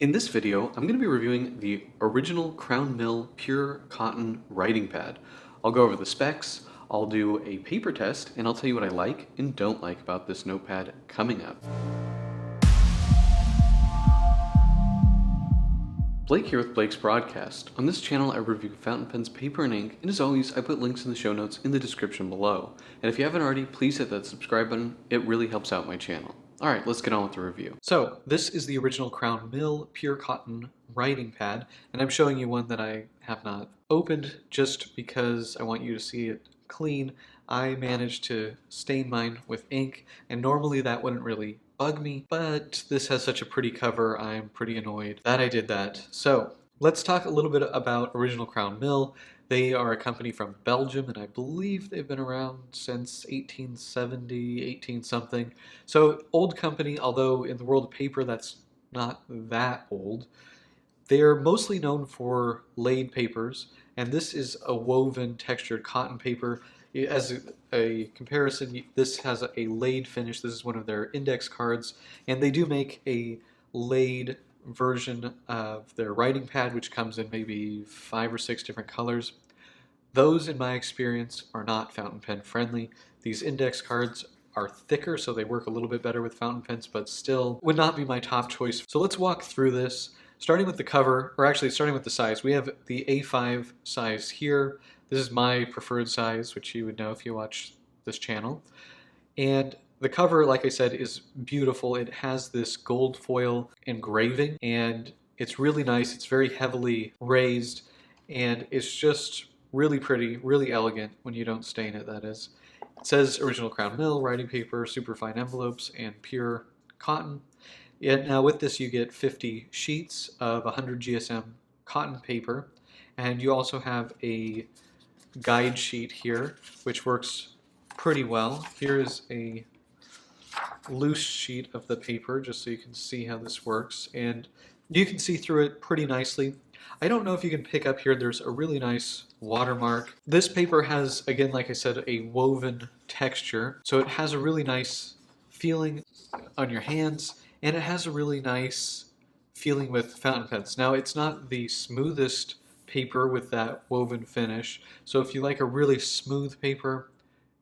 In this video, I'm going to be reviewing the original Crown Mill Pure Cotton Writing Pad. I'll go over the specs, I'll do a paper test, and I'll tell you what I like and don't like about this notepad coming up. Blake here with Blake's Broadcast. On this channel, I review fountain pens, paper, and ink, and as always, I put links in the show notes in the description below. And if you haven't already, please hit that subscribe button. It really helps out my channel. Alright, let's get on with the review. So, this is the original Crown Mill Pure Cotton Writing Pad, and I'm showing you one that I have not opened just because I want you to see it clean. I managed to stain mine with ink, and normally that wouldn't really bug me, but this has such a pretty cover, I'm pretty annoyed that I did that. So, let's talk a little bit about Original Crown Mill. They are a company from Belgium, and I believe they've been around since 1870, 18 something. So, old company, although in the world of paper that's not that old. They're mostly known for laid papers, and this is a woven textured cotton paper. As a comparison, this has a laid finish. This is one of their index cards, and they do make a laid version of their writing pad, which comes in maybe 5 or 6 different colors. Those, in my experience, are not fountain pen friendly. These index cards are thicker, so they work a little bit better with fountain pens, but still would not be my top choice. So let's walk through this, starting with the cover, or actually starting with the size. We have the A5 size here. This is my preferred size, which you would know if you watch this channel. And the cover, like I said, is beautiful. It has this gold foil engraving, and it's really nice. It's very heavily raised, and it's just really pretty, really elegant when you don't stain it, that is. It says Original Crown Mill, writing paper, superfine envelopes, and pure cotton. And now with this you get 50 sheets of 100 GSM cotton paper, and you also have a guide sheet here, which works pretty well. Here is a loose sheet of the paper, just so you can see how this works, and you can see through it pretty nicely. I don't know if you can pick up here, there's a really nice watermark. This paper has, again, like I said, a woven texture, so it has a really nice feeling on your hands, and it has a really nice feeling with fountain pens. Now, it's not the smoothest paper with that woven finish, so if you like a really smooth paper,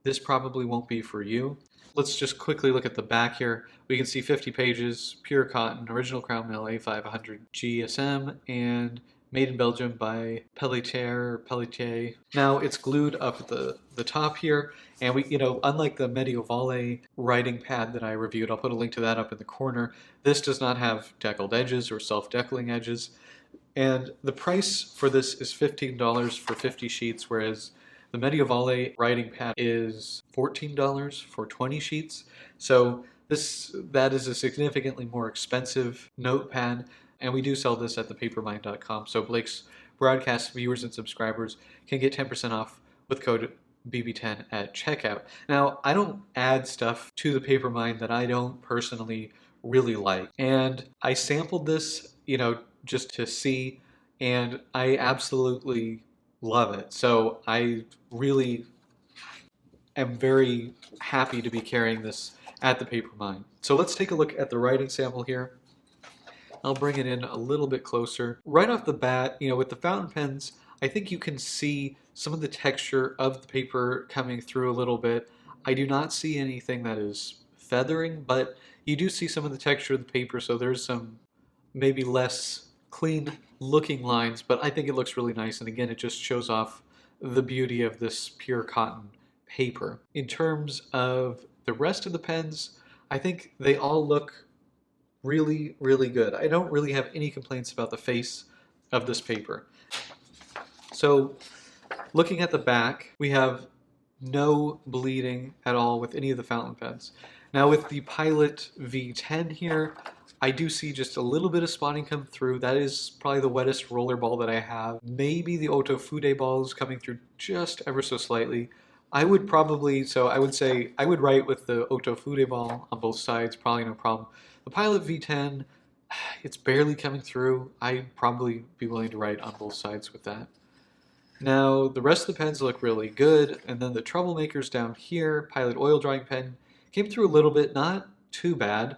this probably won't be for you. Let's just quickly look at the back here. We can see 50 pages, pure cotton, Original Crown Mill A5 100 GSM, and made in Belgium by Pelletier. Now it's glued up at the top here, and unlike the Medievale writing pad that I reviewed, I'll put a link to that up in the corner, this does not have deckled edges or self-deckling edges. And the price for this is $15 for 50 sheets, whereas the Medievale writing pad is $14 for 20 sheets. So that is a significantly more expensive notepad, and we do sell this at thepapermind.com. So Blake's Broadcast viewers and subscribers can get 10% off with code BB10 at checkout. Now, I don't add stuff to the Papermind that I don't personally really like. And I sampled this, just to see, and I absolutely love it. So I really am very happy to be carrying this at the Papermind. So let's take a look at the writing sample here. I'll bring it in a little bit closer. Right off the bat, with the fountain pens, I think you can see some of the texture of the paper coming through a little bit. I do not see anything that is feathering, but you do see some of the texture of the paper, so there's some maybe less clean looking lines, but I think it looks really nice, and again, it just shows off the beauty of this pure cotton paper. In terms of the rest of the pens, I think they all look really, really good. I don't really have any complaints about the face of this paper. So, looking at the back, we have no bleeding at all with any of the fountain pens. Now with the Pilot V10 here, I do see just a little bit of spotting come through. That is probably the wettest roller ball that I have. Maybe the Otofude ball is coming through just ever so slightly. I would say I would write with the Otofude ball on both sides, probably no problem. The Pilot V10, it's barely coming through. I'd probably be willing to write on both sides with that. Now, the rest of the pens look really good, and then the troublemakers down here, Pilot oil drawing pen, came through a little bit, not too bad,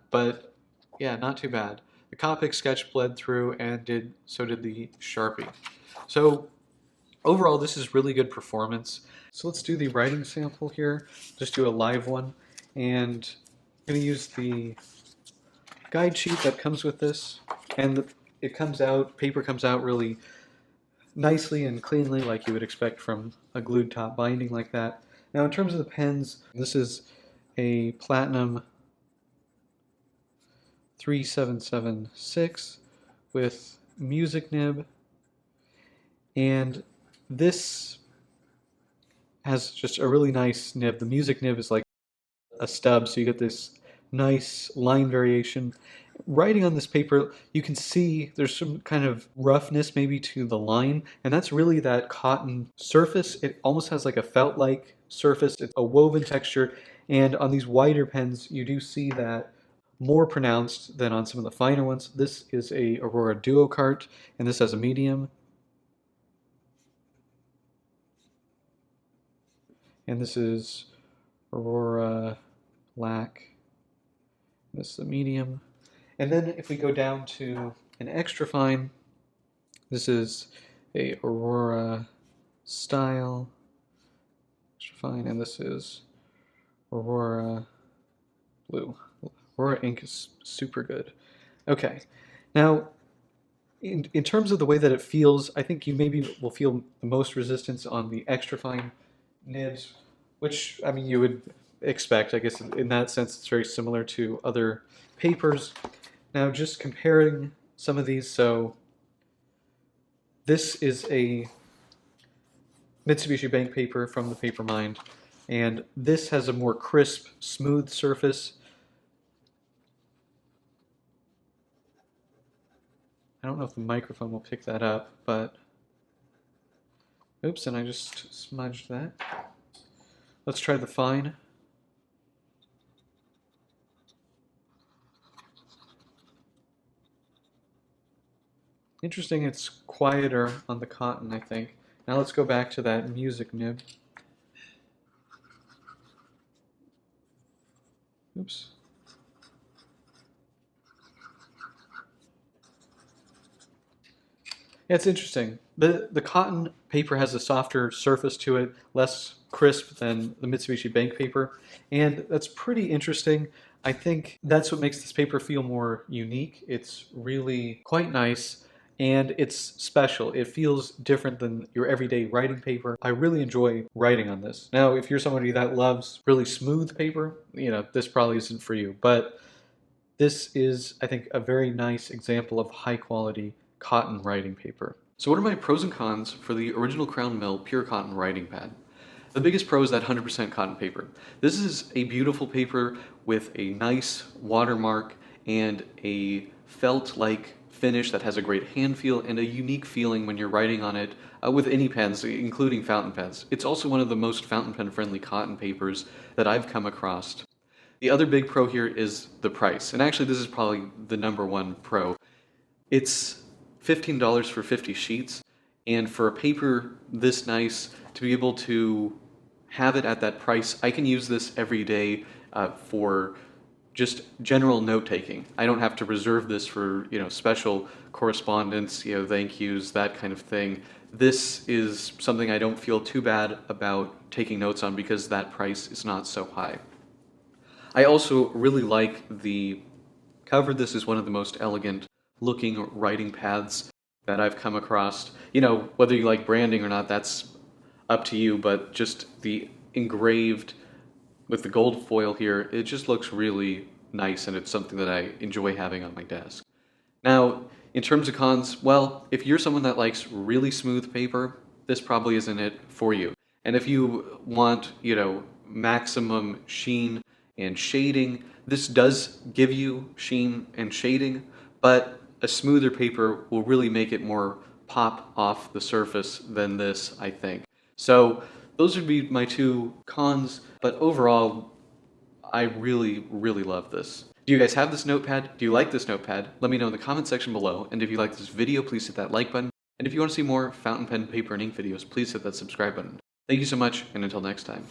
but yeah, not too bad. the Copic sketch bled through, and so did the Sharpie. So overall, this is really good performance. So let's do the writing sample here. Just do a live one, and I'm going to use the guide sheet that comes with this, and paper comes out really nicely and cleanly like you would expect from a glued top binding like that. Now in terms of the pens, this is a Platinum 3776 with music nib, and this has just a really nice nib. The music nib is like a stub, so you get this nice line variation. Writing on this paper, you can see there's some kind of roughness maybe to the line, and that's really that cotton surface. It almost has like a felt-like surface. It's a woven texture, and on these wider pens, you do see that more pronounced than on some of the finer ones. This is a Aurora Duo Cart, and this has a medium. And this is Aurora Black. This is a medium. And then if we go down to an extra fine, this is a Aurora Style extra fine, and this is Aurora Blue. Aurora ink is super good. Okay, now in terms of the way that it feels, I think you maybe will feel the most resistance on the extra fine nibs, which, I mean, you would expect. I guess in that sense it's very similar to other papers. Now just comparing some of these, so this is a Mitsubishi Bank paper from the Paper Mind, and this has a more crisp, smooth surface. I don't know if the microphone will pick that up, but oops, and I just smudged that. Let's try the fine. Interesting, it's quieter on the cotton, I think. Now let's go back to that music nib. Oops. Yeah, it's interesting. The cotton paper has a softer surface to it, less crisp than the Mitsubishi Bank paper, and that's pretty interesting. I think that's what makes this paper feel more unique. It's really quite nice, and it's special. It feels different than your everyday writing paper. I really enjoy writing on this. Now, if you're somebody that loves really smooth paper, this probably isn't for you, but this is, I think, a very nice example of high quality cotton writing paper. So what are my pros and cons for the original Crown Mill Pure Cotton writing pad? The biggest pro is that 100% cotton paper. This is a beautiful paper with a nice watermark and a felt-like finish that has a great hand feel and a unique feeling when you're writing on it with any pens, including fountain pens. It's also one of the most fountain pen friendly cotton papers that I've come across. The other big pro here is the price, and actually this is probably the #1 pro. It's $15 for 50 sheets, and for a paper this nice, to be able to have it at that price, I can use this every day for just general note-taking. I don't have to reserve this for, special correspondence, thank yous, that kind of thing. This is something I don't feel too bad about taking notes on because that price is not so high. I also really like the cover. This is one of the most elegant looking writing pads that I've come across. Whether you like branding or not, that's up to you, but just the engraved with the gold foil here, it just looks really nice, and it's something that I enjoy having on my desk. Now, in terms of cons, well, if you're someone that likes really smooth paper, this probably isn't it for you. And if you want, maximum sheen and shading, this does give you sheen and shading, but a smoother paper will really make it more pop off the surface than this, I think. So those would be my two cons, but overall, I really, really love this. Do you guys have this notepad? Do you like this notepad? Let me know in the comment section below, and if you like this video, please hit that like button, and if you want to see more fountain pen, paper, and ink videos, please hit that subscribe button. Thank you so much, and until next time.